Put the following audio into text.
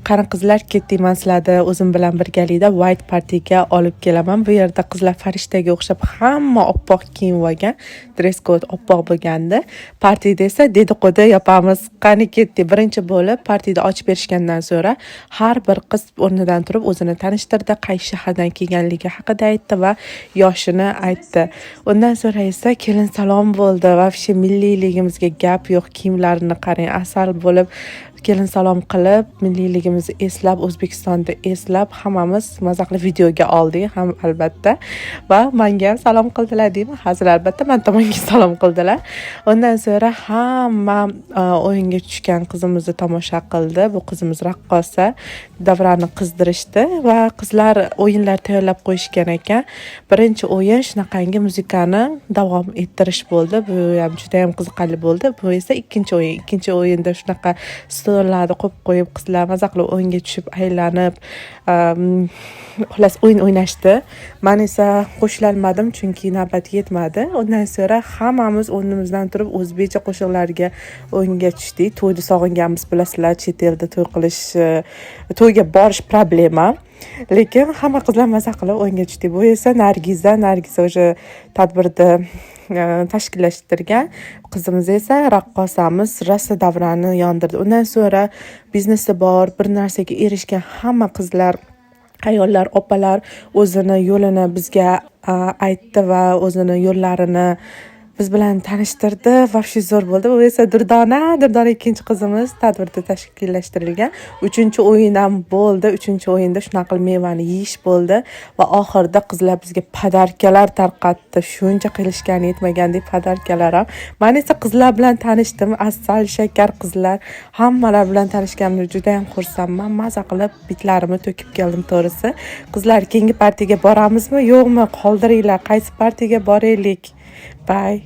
qani qizlar, ketdik, men sizlarni o'zim bilan birgalikda White Partyga olib kelaman. Bu yerda qizlar farishtaga o'xshab hamma oppoq kiyinib olgan, dress code oppoq bo'lgandi. Partida esa dedi-qo'di yopamiz. Qani ketdik. Birinchi bo'lib partida ochib berishgandan so'ra har bir qiz o'rnidan turib o'zini tanishtirdi, qaysi shahardan kelganligi haqida aytdi va yoshini aytdi. Undan so'ra esa kelin salom bo'ldi. Vobshe milliyligimizga gap yo'q. Kiyimlarini qarang, asal bo'lib kelin salom qilib, milliyligimizni eslab, O'zbekistonda eslab, hammamiz maza qilib videoga oldik ham albatta. Va menga ham salom qildilar deymi? Hozir albatta men tomonga salom qildilar. Undan so'ra hamma o'yinga tushgan qizimizni tomosha qildi. Bu qizimiz raqqosa, davrani qizdirishdi va qizlar o'yinlar tayyorlab qo'yishgan ekan. Birinchi o'yin shunaqangi muzikani davom ettirish bo'ldi. Bu ham juda ham qiziqarli bo'ldi. Bu esa ikkinchi o'yin. Ikkinchi o'yinda shunaqa stollarni qo'yib qizlar maza qilib o'yinga tushib aylanib, xullas o'yin o'ynashdi. Men esa qo'shilolmadim chunki navbat yetmadi. Undan so'ra hammamiz o'rnimizdan turib o'zbekcha qo'shiqlarga o'yinga tushdik. To'yni sog'inganmiz, bilasizlar, chet elda to'y qilish, to'yga borish problema. Lekin hamma qizlar maza qilib o'yinga tushdik. Bu esa Nargiza o'sha tadbirda tashkillashtirgan. Qizimiz esa raqqosamiz, rosa davrani yondirdi. Undan so'ra biznesi bor, bir narsaga erishgan hamma qizlar, ayollar, opalar o'zini yo'lini bizga aytdi va o'zini yo'llarini biz bilan tanishtirdi. Vobshe zo'r bo'ldi. Bu esa Durdona ikkinchi qizimiz tadbirda tashkillashtirilgan. 3-o'yin ham bo'ldi. 3-o'yinda shunaqa qilib mevani yeyish bo'ldi va oxirida qizlar bizga podarkalar tarqatdi. Shuncha qilishgani yetmagandek podarkalar ham. Men esa qizlar bilan tanishdim. Asal, shakar qizlar, hammalar bilan tanishganimdan juda ham xursandman. Maza qilib bitlarimni to'kib keldim to'g'risi. Qizlar, keyingi partiyaga boramizmi, yo'qmi? Qoldiringlar. Qaysi partiyaga boraylik? Bye.